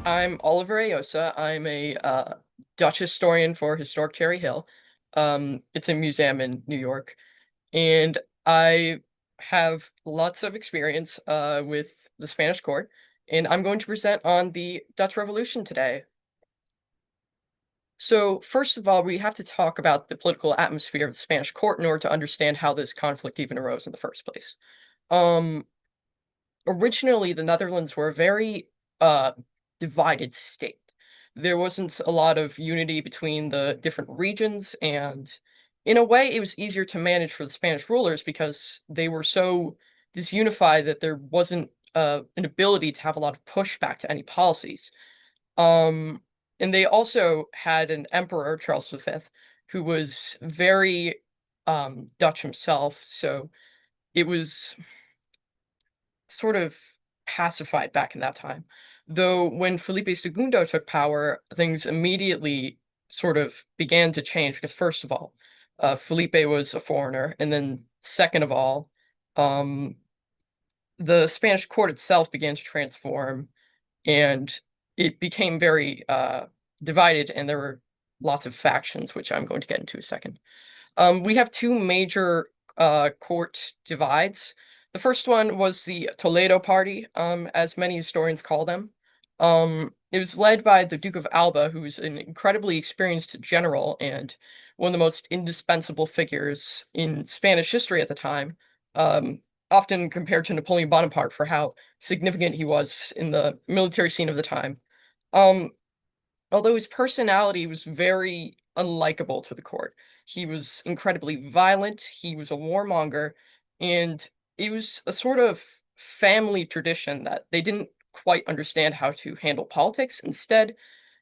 I'm Oliver Aiossa. I'm a Dutch historian for Historic Cherry Hill. It's a museum in New York, and I have lots of experience with the Spanish court, and I'm going to present on the Dutch Revolution today. So, first of all, we have to talk about the political atmosphere of the Spanish court in order to understand how this conflict even arose in the first place. Um, Originally, the Netherlands were a very uh, divided state. There wasn't a lot of unity between the different regions, and in a way, it was easier to manage for the Spanish rulers because they were so disunified that there wasn't an ability to have a lot of pushback to any policies. Um, and they also had an emperor, Charles V, who was very Dutch himself, so it was sort of pacified back in that time. Though when Felipe II took power, things immediately sort of began to change because first of all, Felipe was a foreigner, and then second of all, um, the Spanish court itself began to transform, and it became very divided, and there were lots of factions, which I'm going to get into a second. We have two major court divides. The first one was the Toledo Party, as many historians call them. It was led by the Duke of Alba, who's an incredibly experienced general and one of the most indispensable figures in Spanish history at the time, often compared to Napoleon Bonaparte for how significant he was in the military scene of the time. Um, Although his personality was very unlikable to the court. He was incredibly violent, he was a warmonger, and it was a sort of family tradition that they didn't quite understand how to handle politics. Instead,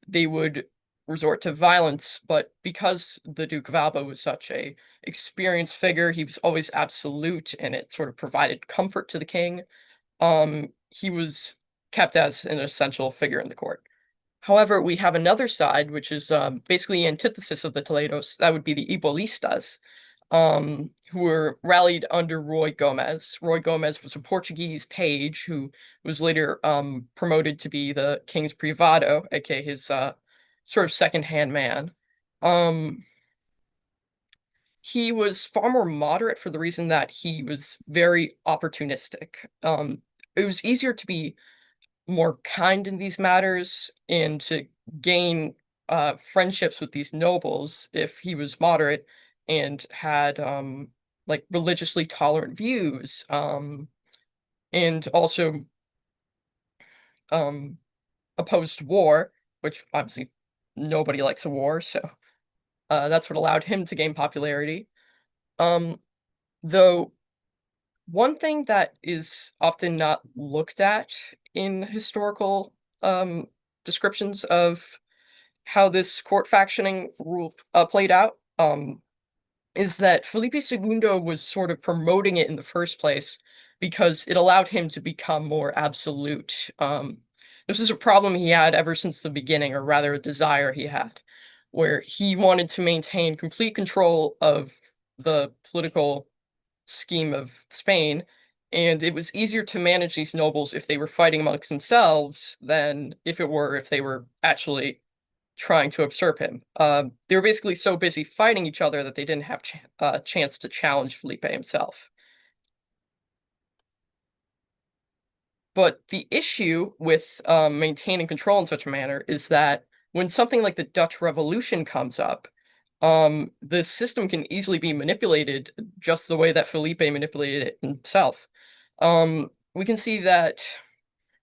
they would resort to violence, but because the Duke of Alba was such a experienced figure, he was always absolute, and it sort of provided comfort to the king. He was kept as an essential figure in the court. However, we have another side, which is basically antithesis of the Toledos. That would be the Ibolistas, who were rallied under Roy Gomez. Roy Gomez was a Portuguese page who was later promoted to be the king's privado, aka his sort of second-hand man. Um, he was far more moderate for the reason that he was very opportunistic. It was easier to be more kind in these matters and to gain friendships with these nobles if he was moderate and had like religiously tolerant views, and also um opposed war, which obviously nobody likes a war, so that's what allowed him to gain popularity. um though one thing that is often not looked at in historical descriptions of how this court factioning rule played out, is that Felipe II was sort of promoting it in the first place because it allowed him to become more absolute. This is a problem he had ever since the beginning, or rather a desire he had, where he wanted to maintain complete control of the political scheme of Spain, and it was easier to manage these nobles if they were fighting amongst themselves than if they were actually trying to usurp him. They were basically so busy fighting each other that they didn't have a chance to challenge Felipe himself. But the issue with maintaining control in such a manner is that when something like the Dutch Revolution comes up, the system can easily be manipulated just the way that Felipe manipulated it himself. We can see that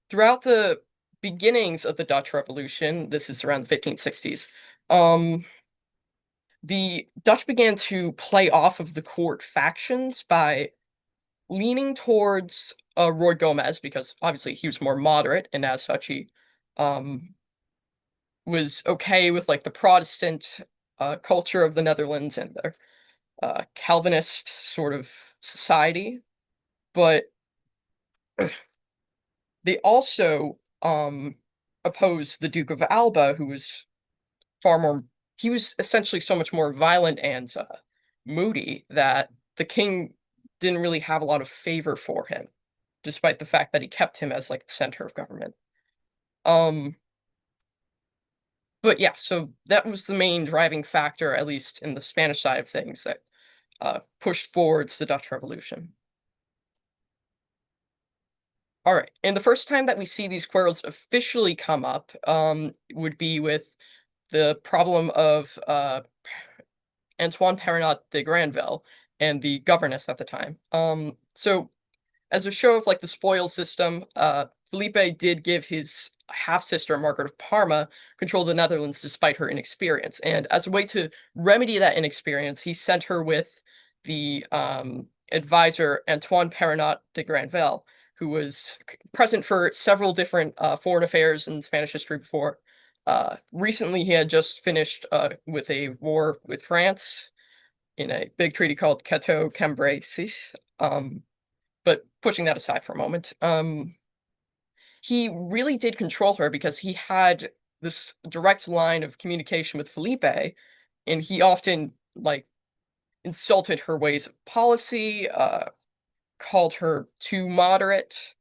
throughout the beginnings of the Dutch Revolution, this is around the 1560s, um, the Dutch began to play off of the court factions by leaning towards Roy Gomez because obviously he was more moderate, and as such he um, was okay with like the Protestant culture of the Netherlands and their Calvinist sort of society. But they also opposed the Duke of Alba, who was far more. He was essentially so much more violent and moody that the king didn't really have a lot of favor for him, despite the fact that he kept him as like the center of government. Um, But yeah, so that was the main driving factor, at least in the Spanish side of things, that pushed forwards the Dutch Revolution. All right, and the first time that we see these quarrels officially come up would be with the problem of Antoine Perrenot de Granvelle and the governess at the time. So as a show of like the spoil system, Felipe did give his half sister Margaret of Parma control the Netherlands despite her inexperience, and as a way to remedy that inexperience, he sent her with the advisor Antoine Perrenot de Granvelle, who was present for several different foreign affairs in Spanish history before. Recently, he had just finished with a war with France in a big treaty called Cateau-Cambrésis. But pushing that aside for a moment, he really did control her because he had this direct line of communication with Felipe, and he often like insulted her ways of policy, called her too moderate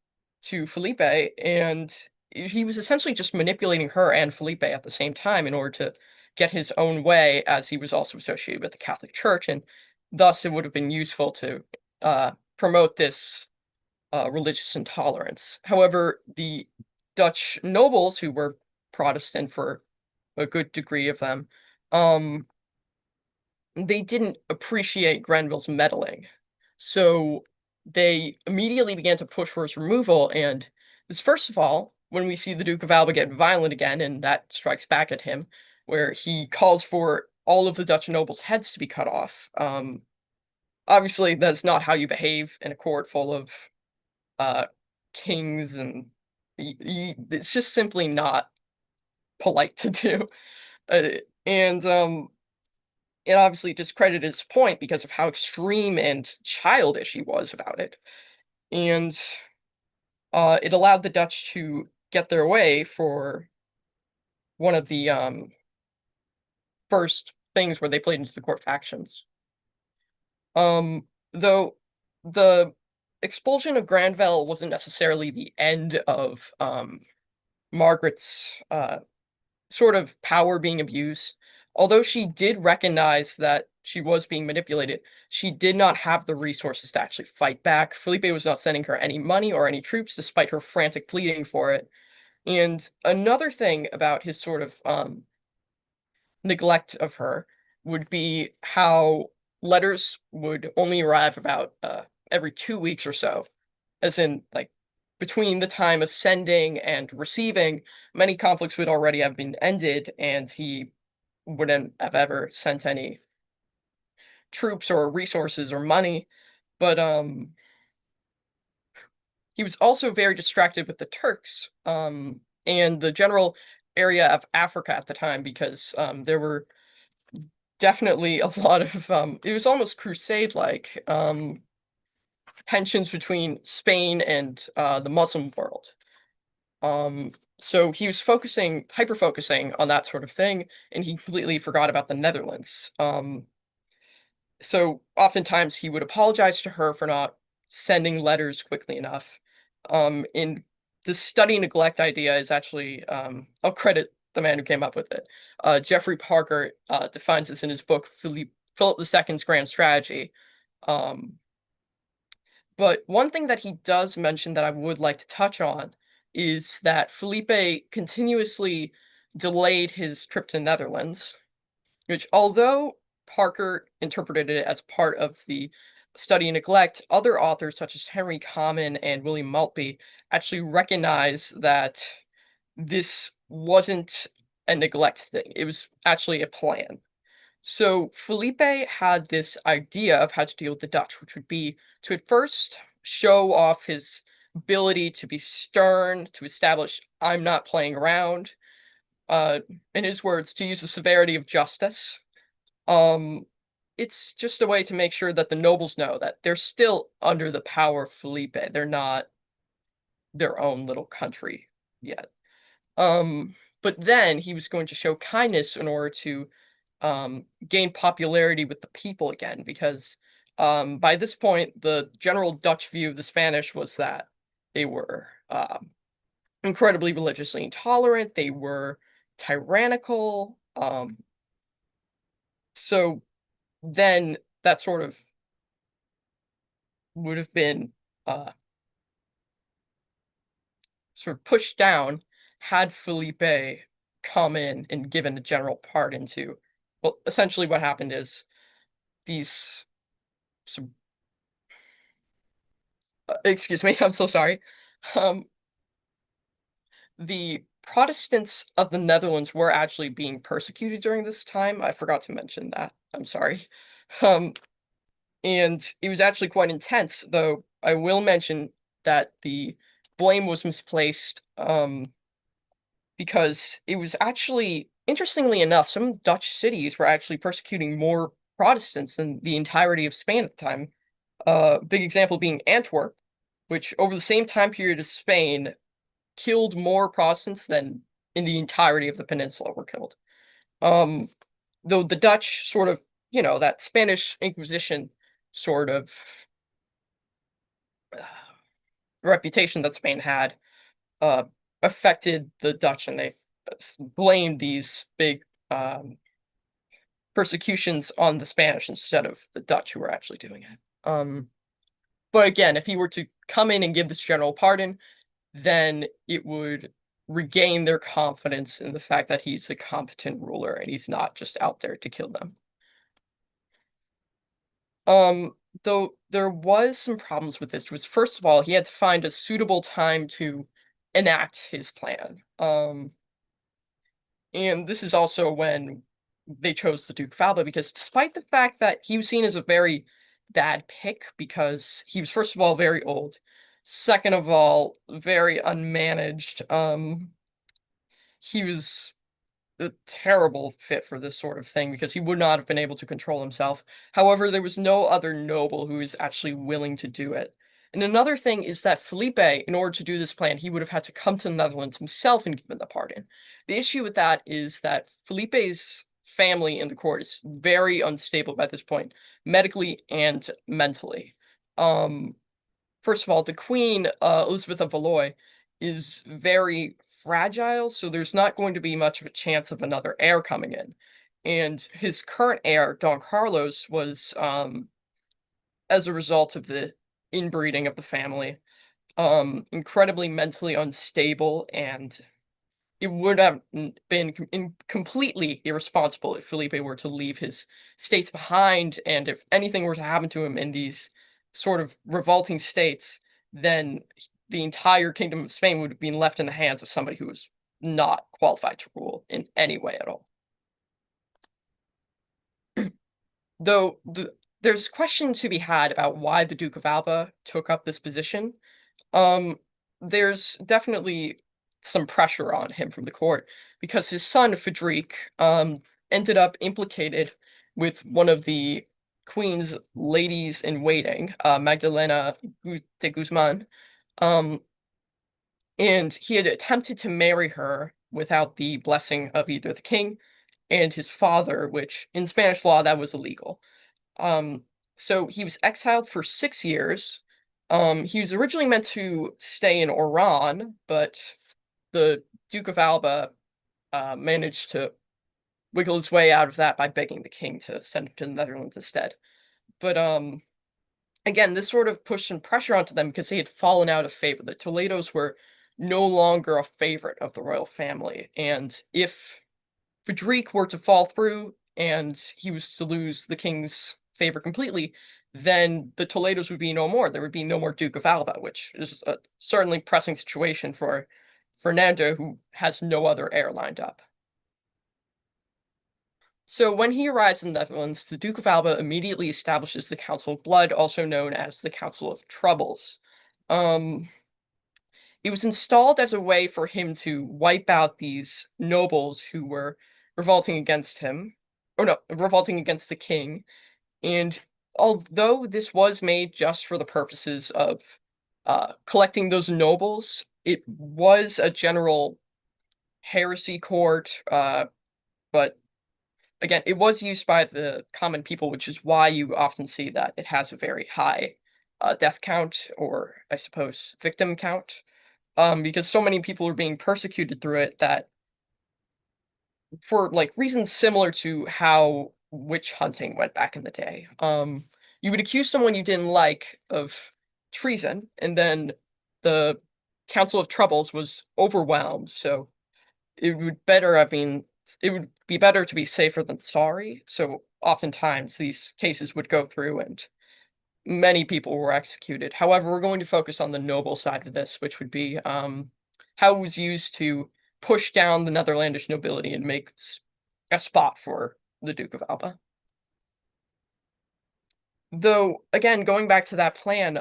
to Felipe, and he was essentially just manipulating her and Felipe at the same time in order to get his own way, as he was also associated with the Catholic Church, and thus it would have been useful to promote this religious intolerance. However, the Dutch nobles, who were Protestant for a good degree of them, um, they didn't appreciate Grenville's meddling. So they immediately began to push for his removal. And this, first of all, when we see the Duke of Alba get violent again, and that strikes back at him, where he calls for all of the Dutch nobles' heads to be cut off. Obviously, that's not how you behave in a court full of uh, kings, and it's just simply not polite to do. Uh, and it obviously discredited his point because of how extreme and childish he was about it. And it allowed the Dutch to get their way for one of the first things where they played into the court factions. Though the expulsion of Granvelle wasn't necessarily the end of Margaret's sort of power being abused. Although she did recognize that she was being manipulated, she did not have the resources to actually fight back. Felipe was not sending her any money or any troops, despite her frantic pleading for it. And another thing about his sort of neglect of her would be how letters would only arrive about every 2 weeks or so, as in like between the time of sending and receiving, many conflicts would already have been ended, and he wouldn't have ever sent any troops or resources or money. But he was also very distracted with the Turks and the general area of Africa at the time, because there were definitely a lot of it was almost crusade-like tensions between Spain and the Muslim world. So he was focusing, hyper focusing on that sort of thing, and he completely forgot about the Netherlands. So oftentimes he would apologize to her for not sending letters quickly enough. And the study neglect idea is actually, I'll credit the man who came up with it. Jeffrey Parker defines this in his book, Philip II's Grand Strategy. Um, but one thing that he does mention that I would like to touch on is that Felipe continuously delayed his trip to the Netherlands, which, although Parker interpreted it as part of the study neglect, other authors such as Henry Common and William Maltby actually recognize that this wasn't a neglect thing. It was actually a plan. So Felipe had this idea of how to deal with the Dutch, which would be to at first show off his ability to be stern, to establish, I'm not playing around. Uh, in his words, to use the severity of justice. Um, it's just a way to make sure that the nobles know that they're still under the power of Felipe. They're not their own little country yet. But then he was going to show kindness in order to gain popularity with the people again, because by this point, the general Dutch view of the Spanish was that they were incredibly religiously intolerant. They were tyrannical. So then that sort of would have been uh, sort of pushed down had Felipe come in and given a general pardon to. Well, essentially, what happened is these. Some, excuse me, I'm so sorry. Um, the Protestants of the Netherlands were actually being persecuted during this time. I forgot to mention that. I'm sorry. Um, and it was actually quite intense, though I will mention that the blame was misplaced, because it was actually, interestingly enough, some Dutch cities were actually persecuting more Protestants than the entirety of Spain at the time. Big example being Antwerp, which over the same time period as Spain killed more Protestants than in the entirety of the peninsula were killed. Um, though the Dutch sort of, that Spanish Inquisition sort of uh, reputation that Spain had uh, affected the Dutch, and they blamed these big persecutions on the Spanish instead of the Dutch who were actually doing it. But again, if he were to come in and give this general pardon, then it would regain their confidence in the fact that he's a competent ruler and he's not just out there to kill them. Um, though there was some problems with this, which was first of all, he had to find a suitable time to enact his plan. And this is also when they chose the Duke of Alba, because despite the fact that he was seen as a very bad pick, because he was first of all very old, second of all very unmanaged. He was a terrible fit for this sort of thing because he would not have been able to control himself. However, there was no other noble who was actually willing to do it. And another thing is that Felipe, in order to do this plan, he would have had to come to the Netherlands himself and given the pardon. The issue with that is that Felipe's family in the court is very unstable by this point, medically and mentally. Um, First of all, the Queen, Elizabeth of Valois, is very fragile, so there's not going to be much of a chance of another heir coming in. And his current heir, Don Carlos, was, as a result of the inbreeding of the family, incredibly mentally unstable, and it would have been completely irresponsible if Felipe were to leave his states behind, and if anything were to happen to him in these sort of revolting states, then the entire kingdom of Spain would have been left in the hands of somebody who was not qualified to rule in any way at all. Though there's question to be had about why the Duke of Alba took up this position. Um, there's definitely some pressure on him from the court because his son Frederick ended up implicated with one of the queen's ladies in waiting, Magdalena de Guzman, um, and he had attempted to marry her without the blessing of either the king and his father, which in Spanish law that was illegal. Um, so he was exiled for 6 years. He was originally meant to stay in Oran, but the Duke of Alba managed to wiggle his way out of that by begging the king to send him to the Netherlands instead. But again, this sort of pushed some pressure onto them because they had fallen out of favor. The Toledos were no longer a favorite of the royal family, and if Frederick were to fall through and he was to lose the king's favor completely, then the Toledos would be no more. There would be no more Duke of Alba, which is a certainly pressing situation for Fernando, who has no other heir lined up. So when he arrives in the Netherlands, the Duke of Alba immediately establishes the Council of Blood, also known as the Council of Troubles. Um, it was installed as a way for him to wipe out these nobles who were revolting against him, or no, revolting against the king. And although this was made just for the purposes of collecting those nobles, it was a general heresy court. But again, it was used by the common people, which is why you often see that it has a very high death count, or I suppose victim count, because so many people were being persecuted through it that for like reasons similar to how witch hunting went back in the day. You would accuse someone you didn't like of treason, and then the Council of Troubles was overwhelmed, so it would better I mean, it would be better to be safer than sorry. So oftentimes these cases would go through and many people were executed. However, we're going to focus on the noble side of this, which would be how it was used to push down the Netherlandish nobility and make a spot for the Duke of Alba. Though, again, going back to that plan,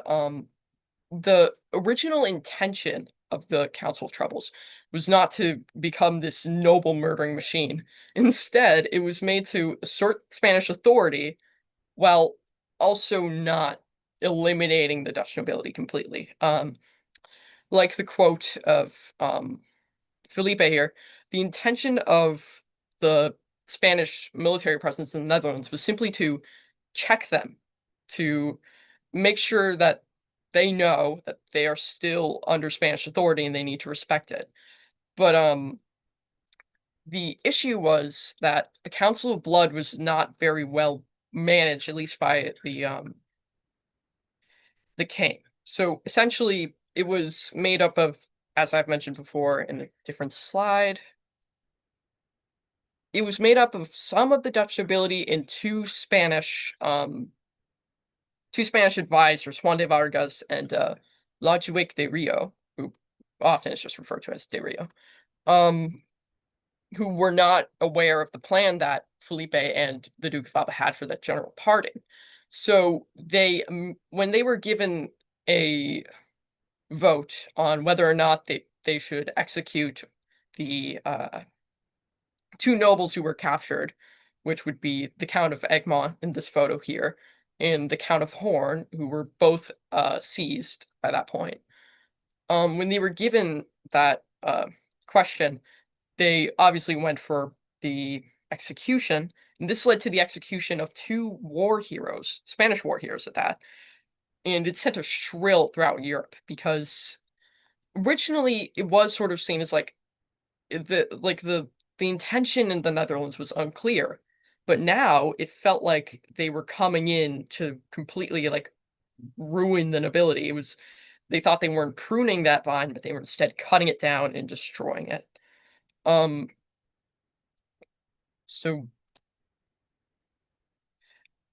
the original intention of the Council of Troubles was not to become this noble murdering machine. Instead, it was made to assert Spanish authority while also not eliminating the Dutch nobility completely. Like the quote of Felipe here, the intention of the Spanish military presence in the Netherlands was simply to check them, to make sure that they know that they are still under Spanish authority and they need to respect it. But the issue was that the Council of Blood was not very well managed, at least by the king. So essentially, it was made up of, as I've mentioned before in a different slide, it was made up of some of the Dutch nobility and two Spanish advisors, Juan de Vargas and Lodwick de Rio, who often is just referred to as de Rio, um, who were not aware of the plan that Felipe and the Duke of Alba had for that general pardon. So when they were given a vote on whether or not they should execute the two nobles who were captured, which would be the Count of Egmont in this photo here, and the Count of Horn, who were both seized by that point. When they were given that question, they obviously went for the execution, and this led to the execution of two war heroes, Spanish war heroes at that, and it sent a shrill throughout Europe because originally it was sort of seen as like the intention in the Netherlands was unclear, but now it felt like they were coming in to completely like ruin the nobility. It was they thought they weren't pruning that vine, but they were instead cutting it down and destroying it. Um, so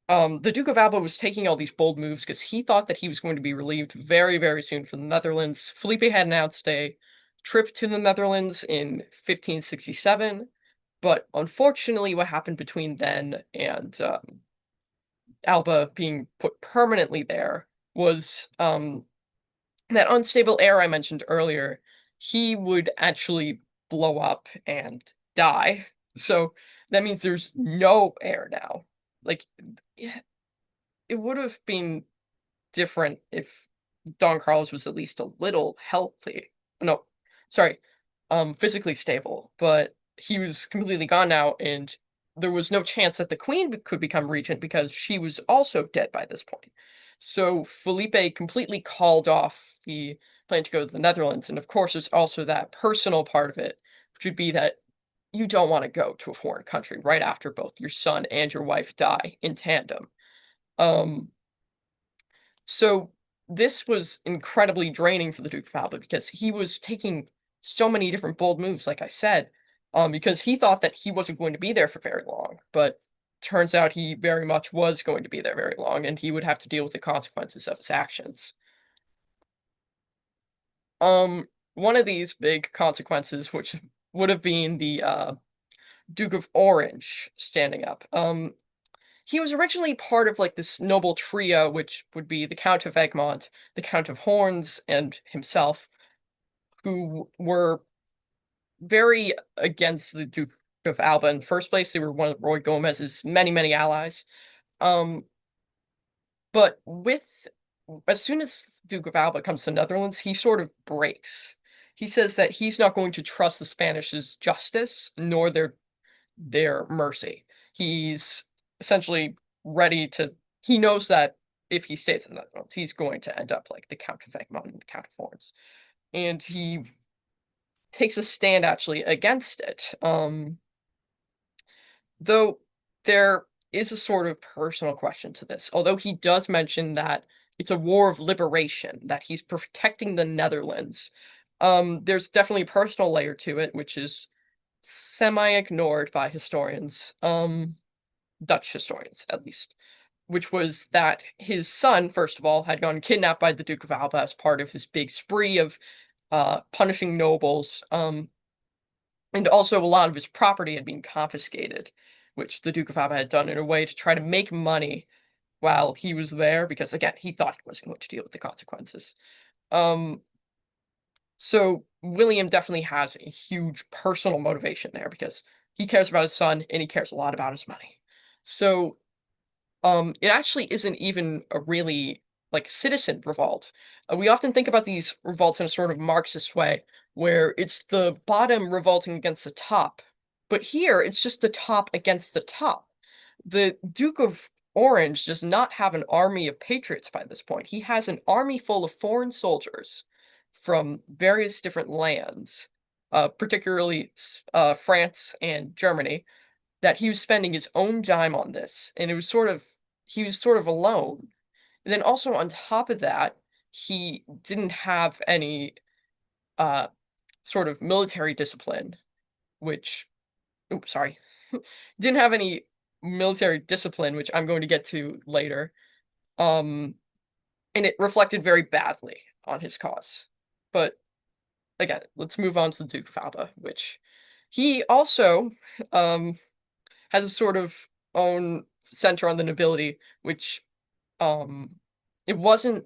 the Duke of Alba was taking all these bold moves because he thought that he was going to be relieved very, very soon from the Netherlands. Felipe had announced a trip to the Netherlands in 1567, but unfortunately, what happened between then and Alba being put permanently there was that unstable air I mentioned earlier. He would actually blow up and die. So that means there's no air now. Like, it would have been different if Don Carlos was at least a little healthy. No, sorry, physically stable, but he was completely gone now, and there was no chance that the queen could become regent because she was also dead by this point. So Felipe completely called off the plan to go to the Netherlands, and of course, there's also that personal part of it, which would be that you don't want to go to a foreign country right after both your son and your wife die in tandem. Um, so this was incredibly draining for the Duke of Alba because he was taking so many different bold moves, like I said, because he thought that he wasn't going to be there for very long, but turns out he very much was going to be there very long, and he would have to deal with the consequences of his actions. One of these big consequences, which would have been the Duke of Orange standing up. He was originally part of, like, this noble trio, which would be the Count of Egmont, the Count of Horns, and himself, who were very against the Duke of Alba in the first place. They were one of Roy Gomez's many, many allies. Um, but with as soon as Duke of Alba comes to the Netherlands, he sort of breaks. He says that he's not going to trust the Spanish's justice nor their mercy. He's essentially ready to he knows that if he stays in the Netherlands, he's going to end up like the Count of Egmont and the Count of Horns. And he takes a stand actually against it. Though there is a sort of personal question to this, although he does mention that it's a war of liberation, that he's protecting the Netherlands. There's definitely a personal layer to it, which is semi-ignored by historians, Dutch historians at least, which was that his son, first of all, had gone kidnapped by the Duke of Alba as part of his big spree of punishing nobles. And also a lot of his property had been confiscated, which the Duke of Alba had done in a way to try to make money while he was there, because again, he thought he wasn't going to deal with the consequences. Um, so William definitely has a huge personal motivation there because he cares about his son and he cares a lot about his money. So it actually isn't even a really like citizen revolt. We often think about these revolts in a sort of Marxist way, where it's the bottom revolting against the top. But here, it's just the top against the top. The Duke of Orange does not have an army of patriots by this point. He has an army full of foreign soldiers from various different lands, particularly France and Germany, that he was spending his own dime on this, and it was sort of he was sort of alone. And then also on top of that, he didn't have any uh sort of military discipline, which oops, sorry. Didn't have any military discipline, which I'm going to get to later. Um and it reflected very badly on his cause. But again, let's move on to the Duke of Alba, which he also um has a sort of own center on the nobility, which um it wasn't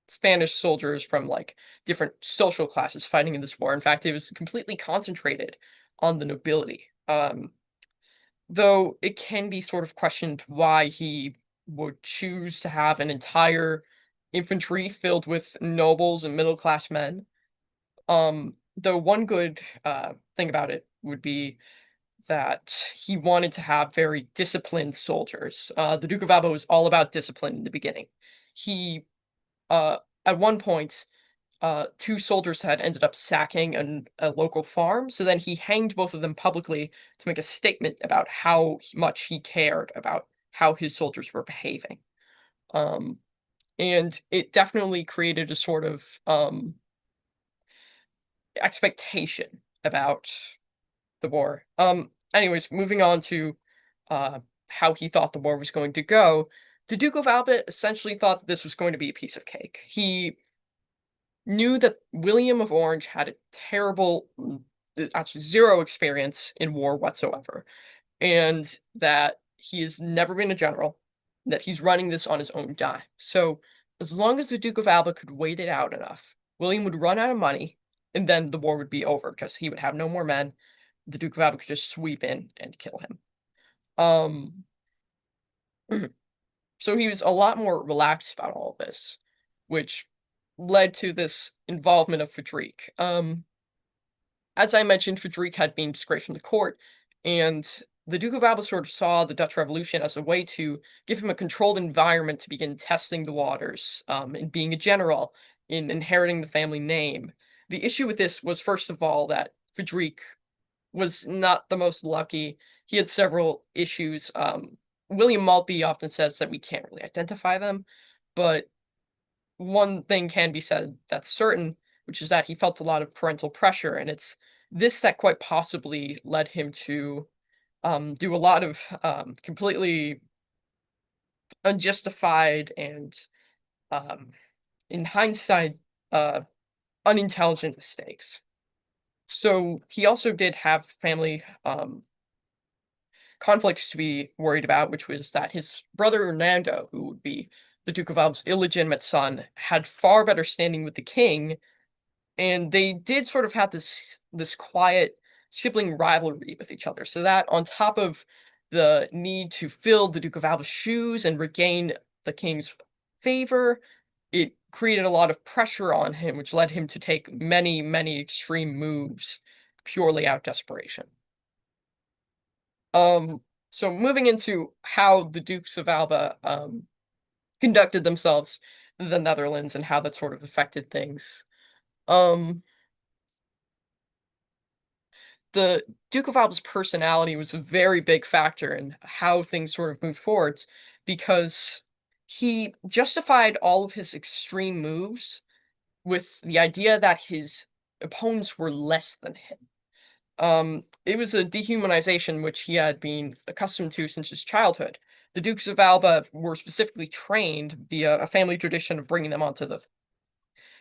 Spanish soldiers from like different social classes fighting in this war. In fact, it was completely concentrated on the nobility. Though it can be sort of questioned why he would choose to have an entire infantry filled with nobles and middle class men. Though one good thing about it would be that he wanted to have very disciplined soldiers. The Duke of Alba was all about discipline in the beginning. He, uh, at one point, two soldiers had ended up sacking a local farm, so then he hanged both of them publicly to make a statement about how much he cared about how his soldiers were behaving. Um, and it definitely created a sort of expectation about the war. Anyways, moving on to uh, how he thought the war was going to go. The Duke of Alba essentially thought that this was going to be a piece of cake. He knew that William of Orange had a terrible, actually zero experience in war whatsoever, and that he has never been a general, that he's running this on his own dime. So as long as the Duke of Alba could wait it out enough, William would run out of money, and then the war would be over because he would have no more men. The Duke of Alba could just sweep in and kill him. Um, so he was a lot more relaxed about all of this, which led to this involvement of Frederick. As I mentioned, Frederick had been disgraced from the court, and the Duke of Alba sort of saw the Dutch Revolution as a way to give him a controlled environment to begin testing the waters, and being a general, in inheriting the family name. The issue with this was, first of all, that Frederick was not the most lucky. He had several issues. William Maltby often says that we can't really identify them, but one thing can be said that's certain, which is that he felt a lot of parental pressure, and it's this that quite possibly led him to do a lot of completely unjustified and, um, in hindsight, uh, unintelligent mistakes. So he also did have family conflicts to be worried about, which was that his brother Hernando, who would be the Duke of Alba's illegitimate son, had far better standing with the king, and they did sort of have this quiet sibling rivalry with each other. So that on top of the need to fill the Duke of Alba's shoes and regain the king's favor, it created a lot of pressure on him, which led him to take many, many extreme moves purely out of desperation. Um, so moving into how the Dukes of Alba conducted themselves in the Netherlands and how that sort of affected things. Um, the Duke of Alba's personality was a very big factor in how things sort of moved forwards because he justified all of his extreme moves with the idea that his opponents were less than him. It was a dehumanization which he had been accustomed to since his childhood. The Dukes of Alba were specifically trained via a family tradition of bringing them onto the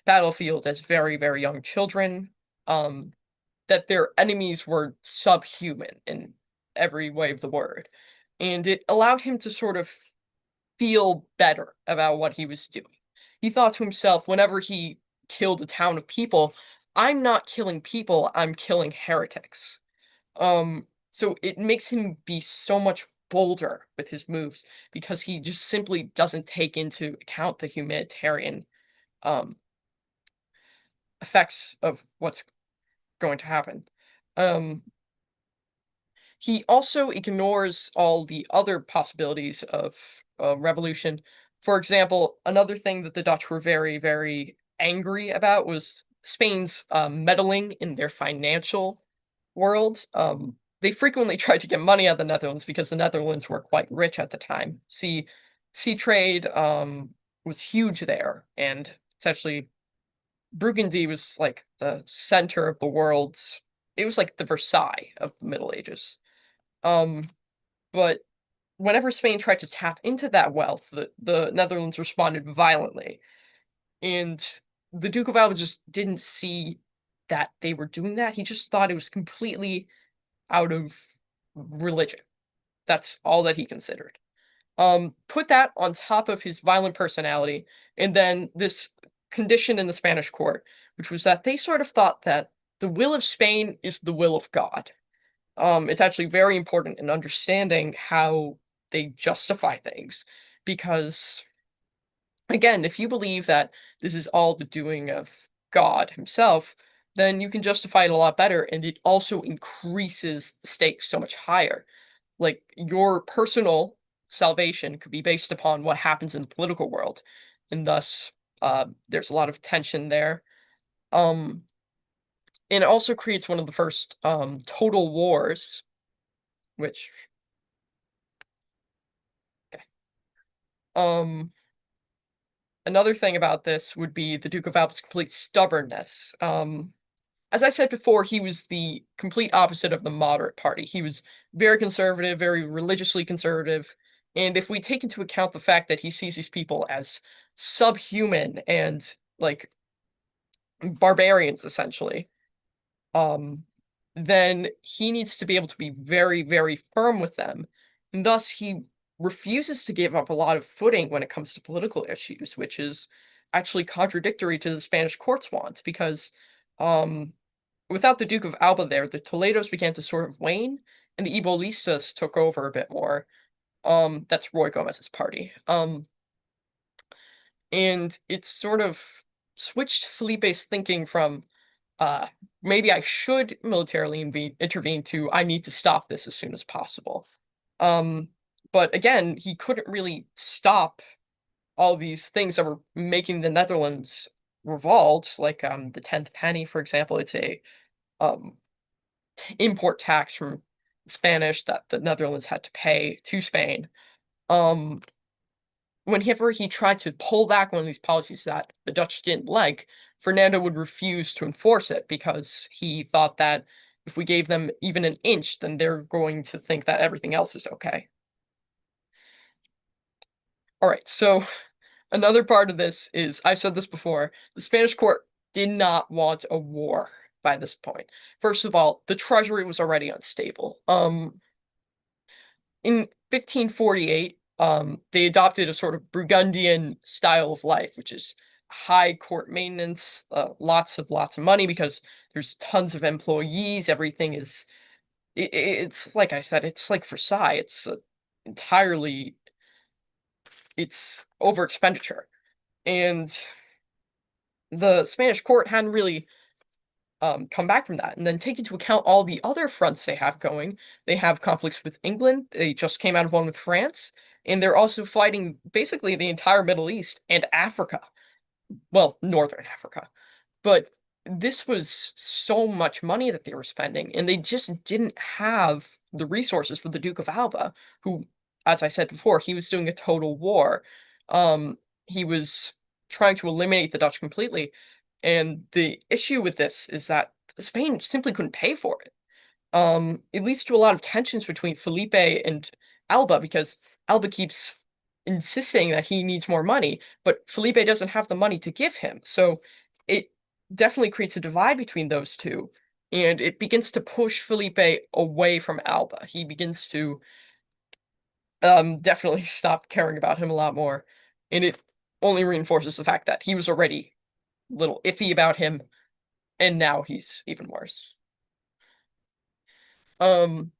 battlefield as very, very young children. Um, that their enemies were subhuman in every way of the word. And it allowed him to sort of feel better about what he was doing. He thought to himself, whenever he killed a town of people, I'm not killing people, I'm killing heretics. So it makes him be so much bolder with his moves because he just simply doesn't take into account the humanitarian um effects of what's going to happen. Um He also ignores all the other possibilities of revolution. For example, another thing that the Dutch were very, very angry about was Spain's meddling in their financial world. They frequently tried to get money out of the Netherlands because the Netherlands were quite rich at the time. Sea trade was huge there, and essentially Burgundy was like the center of the world's. It was like the Versailles of the Middle Ages. Um, but whenever Spain tried to tap into that wealth, the Netherlands responded violently. And the Duke of Alva just didn't see that they were doing that. He just thought it was completely out of religion. That's all that he considered. Put that on top of his violent personality, and then this condition in the Spanish court, which was that they sort of thought that the will of Spain is the will of God. It's actually very important in understanding how they justify things because, again, if you believe that this is all the doing of God himself, then you can justify it a lot better, and it also increases the stakes so much higher. Like, your personal salvation could be based upon what happens in the political world, and thus, there's a lot of tension there. Um, and it also creates one of the first, total wars, which Um, another thing about this would be the Duke of Alba's complete stubbornness. As I said before, he was the complete opposite of the moderate party. He was very conservative, very religiously conservative. And if we take into account the fact that he sees these people as subhuman and like barbarians, essentially, um, then he needs to be able to be very, very firm with them. And thus, he refuses to give up a lot of footing when it comes to political issues, which is actually contradictory to the Spanish court's wants, because um, without the Duke of Alba there, the Toledos began to sort of wane, and the Ibolistas took over a bit more. That's Roy Gomez's party. And it's sort of switched Felipe's thinking from uh, maybe I should militarily intervene to I need to stop this as soon as possible. Um, but again, he couldn't really stop all these things that were making the Netherlands revolt, like the 10th penny, for example. It's a um, import tax from Spanish that the Netherlands had to pay to Spain. Um, Whenever he tried to pull back one of these policies that the Dutch didn't like, Fernando would refuse to enforce it because he thought that if we gave them even an inch, then they're going to think that everything else is okay. All right, so another part of this is, I've said this before, the Spanish court did not want a war by this point. First of all, the treasury was already unstable. In 1548, they adopted a sort of Burgundian style of life, which is high court maintenance, lots of money because there's tons of employees. Everything is, it's like I said, it's like Versailles. It's entirely, it's over expenditure, and the Spanish court hadn't really come back from that. And then take into account all the other fronts they have going. They have conflicts with England. They just came out of one with France. And they're also fighting basically the entire Middle East and Africa. Well, Northern Africa. But this was so much money that they were spending, and they just didn't have the resources for the Duke of Alba, who, as I said before, he was doing a total war. He was trying to eliminate the Dutch completely, and the issue with this is that Spain simply couldn't pay for it. It leads to a lot of tensions between Felipe and Alba because Alba keeps insisting that he needs more money, but Felipe doesn't have the money to give him. So it definitely creates a divide between those two, and it begins to push Felipe away from Alba. He begins to definitely stop caring about him a lot more, and it only reinforces the fact that he was already a little iffy about him, and now he's even worse. Um,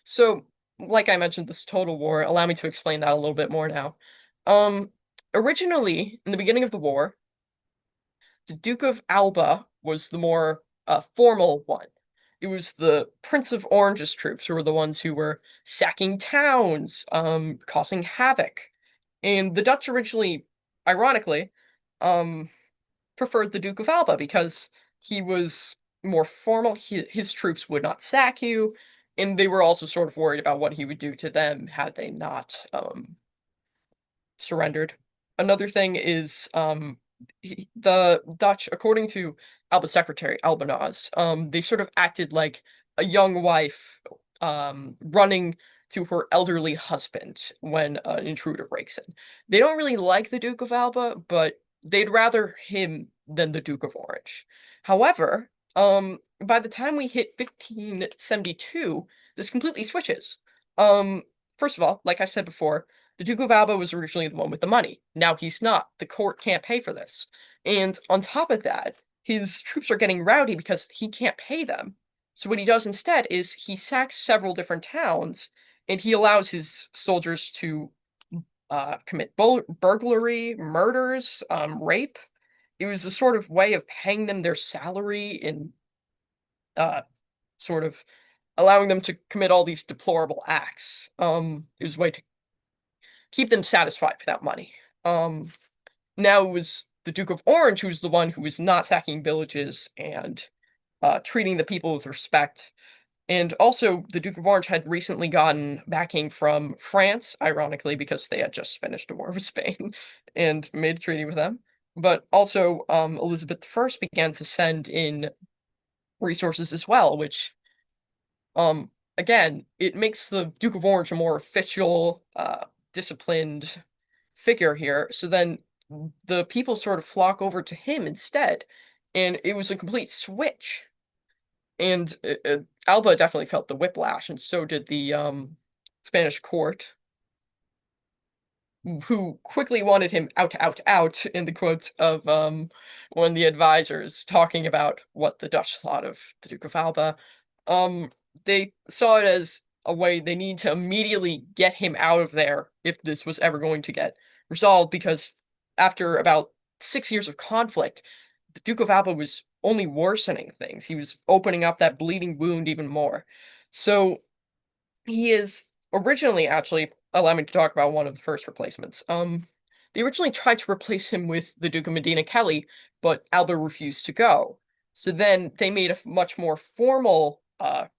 so, like I mentioned, this total war, allow me to explain that a little bit more now. Um, Originally, in the beginning of the war, the Duke of Alba was the more formal one. It was the Prince of Orange's troops who were the ones who were sacking towns, causing havoc. And the Dutch originally, ironically, um, preferred the Duke of Alba because he was more formal. His troops would not sack you, and they were also sort of worried about what he would do to them had they not surrendered. Another thing is the Dutch, according to Alba's secretary Albanaz, they sort of acted like a young wife running to her elderly husband when an intruder breaks in. They don't really like the Duke of Alba, but they'd rather him than the Duke of Orange. However, by the time we hit 1572, this completely switches. Um, First of all, like I said before, the Duke of Alba was originally the one with the money. Now he's not. The court can't pay for this. And on top of that, his troops are getting rowdy because he can't pay them. So what he does instead is he sacks several different towns and he allows his soldiers to commit burglary, murders, rape. It was a sort of way of paying them their salary and uh, sort of allowing them to commit all these deplorable acts. It was a way to keep them satisfied with that money. Um, Now it was the Duke of Orange who's the one who was not sacking villages and treating the people with respect. And also, the Duke of Orange had recently gotten backing from France, ironically, because they had just finished a war with Spain and made a treaty with them. But also, Elizabeth I began to send in resources as well, which again, it makes the Duke of Orange a more official, disciplined figure here. So then the people sort of flock over to him instead, and it was a complete switch. And Alba definitely felt the whiplash, and so did the Spanish court, who quickly wanted him out, out, out, in the quotes of one of the advisors talking about what the Dutch thought of the Duke of Alba. Um, they saw it as a way they need to immediately get him out of there if this was ever going to get resolved, because after about 6 years of conflict, the Duke of Alba was only worsening things. He was opening up that bleeding wound even more. So he is originally actually allow me to talk about one of the first replacements. They originally tried to replace him with the Duke of Medina Kelly, but Alba refused to go. So then they made a much more formal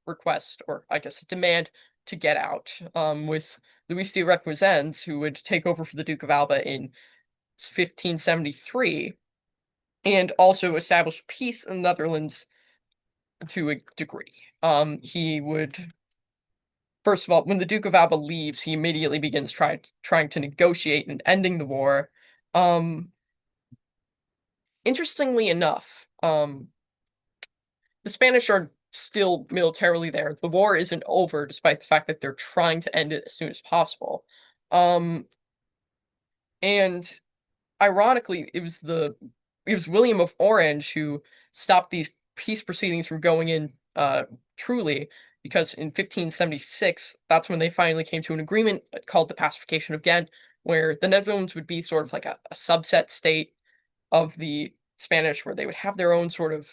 request, or I guess a demand, to get out, with Luis de Requesens, who would take over for the Duke of Alba in 1573, and also establish peace in the Netherlands to a degree. He would First of all, when the Duke of Alba leaves, he immediately begins trying to negotiate and ending the war. Um, Interestingly enough, the Spanish are still militarily there. The war isn't over, despite the fact that they're trying to end it as soon as possible. Um, and ironically, it was William of Orange who stopped these peace proceedings from going in truly, because in 1576, that's when they finally came to an agreement called the Pacification of Ghent, where the Netherlands would be sort of like a subset state of the Spanish, where they would have their own sort of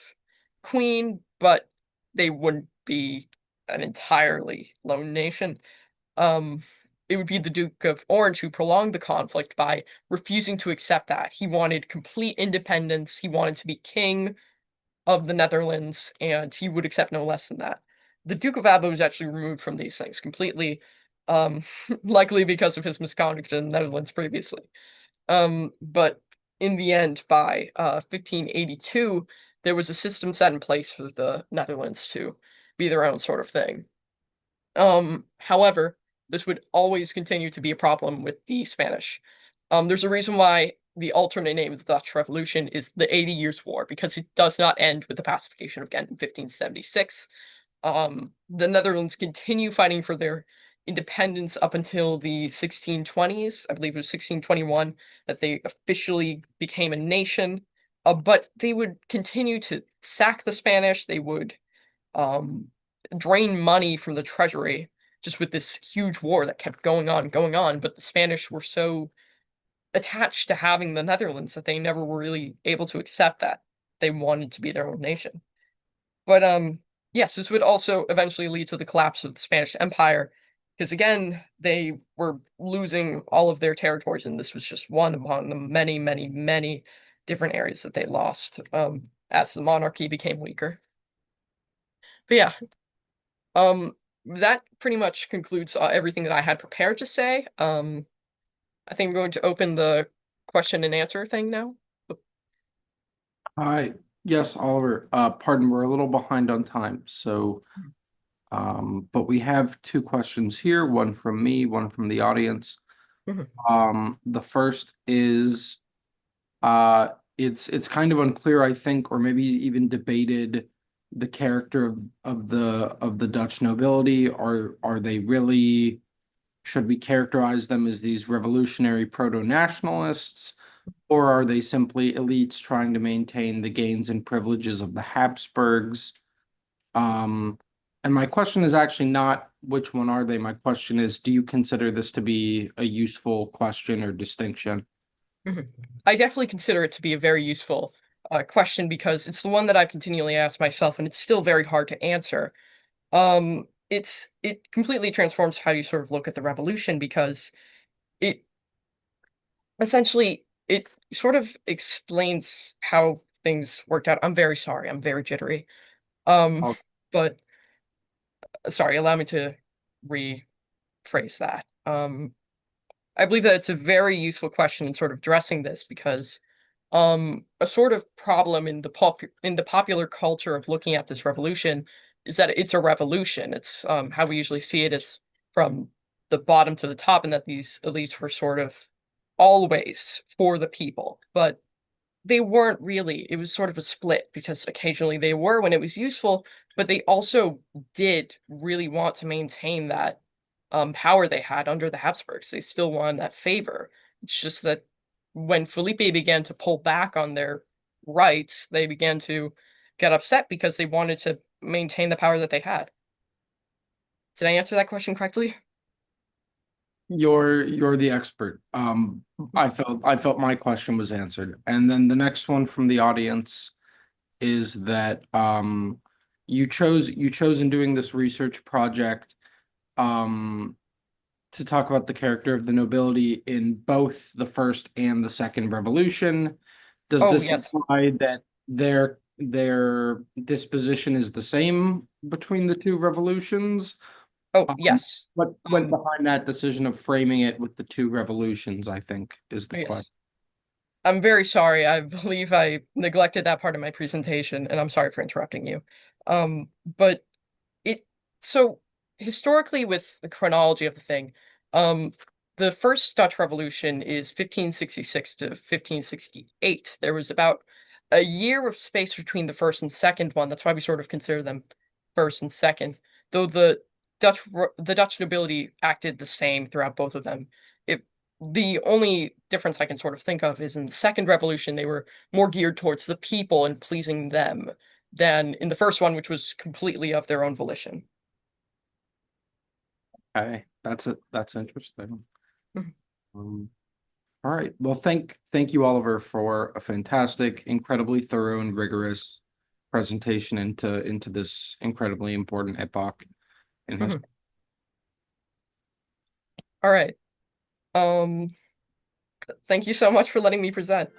queen, but they wouldn't be an entirely lone nation. Um, it would be the Duke of Orange who prolonged the conflict by refusing to accept that. He wanted complete independence. He wanted to be king. of the Netherlands, and he would accept no less than that. The Duke of Alba was actually removed from these things completely, um, likely because of his misconduct in the Netherlands previously. But in the end, by 1582, there was a system set in place for the Netherlands to be their own sort of thing. However, this would always continue to be a problem with the Spanish. There's a reason why the alternate name of the Dutch Revolution is the 80 Years' War, because it does not end with the pacification of Ghent in 1576. The Netherlands continue fighting for their independence up until the 1620s. I believe it was 1621 that they officially became a nation. But they would continue to sack the Spanish. They would um, drain money from the treasury just with this huge war that kept going on. But the Spanish were so attached to having the Netherlands that they never were really able to accept that they wanted to be their own nation. But yes, this would also eventually lead to the collapse of the Spanish Empire, because again, they were losing all of their territories, and this was just one among the many, many, many different areas that they lost as the monarchy became weaker. But yeah, that pretty much concludes everything that I had prepared to say. I think I'm going to open the question and answer thing now. Hi, yes, Oliver. Pardon, we're a little behind on time, so but we have two questions here, one from me, one from the audience. Mhm. The first is it's kind of unclear, I think, or maybe even debated the character of the Dutch nobility. Are they really, should we characterize them as these revolutionary proto-nationalists? Or are they simply elites trying to maintain the gains and privileges of the Habsburgs? Um, and my question is actually not which one are they? My question is, do you consider this to be a useful question or distinction? Mhm. I definitely consider it to be a very useful question because it's the one that I've continually asked myself, and it's still very hard to answer. It completely transforms how you sort of look at the revolution because it essentially it sort of explains how things worked out. I'm very sorry. I'm very jittery. Um, Oh, but sorry, allow me to rephrase that. I believe that it's a very useful question in sort of addressing this because a sort of problem in the popular culture of looking at this revolution is that it's a revolution. It's how we usually see it as from the bottom to the top, and that these elites were sort of always for the people. But they weren't really. It was sort of a split because occasionally they were when it was useful, but they also did really want to maintain that power they had under the Habsburgs. They still wanted that favor. It's just that when Felipe began to pull back on their rights, they began to get upset because they wanted to maintain the power that they had. Did I answer that question correctly? you're the expert. I felt my question was answered. And then the next one from the audience is that you chose in doing this research project um to talk about the character of the nobility in both the first and the second revolution. Does Oh, this yes. imply that their disposition is the same between the two revolutions? Oh, Um, yes. what went Um, behind that decision of framing it with the two revolutions, I think, is the question. yes. I'm very sorry. I believe I neglected that part of my presentation, and I'm sorry for interrupting you. But it so historically with the chronology of the thing, um, the first Dutch Revolution is 1566 to 1568. There was about a year of space between the first and second one. That's why we sort of consider them first and second. Though the Dutch nobility acted the same throughout both of them. It The only difference I can sort of think of is in the second revolution, they were more geared towards the people and pleasing them than in the first one, which was completely of their own volition. Okay, that's it. That's interesting. Mhm, Um, all right. Well, thank you, Oliver, for a fantastic, incredibly thorough and rigorous presentation into this incredibly important epoch in mhm. history. All right. Um, Thank you so much for letting me present.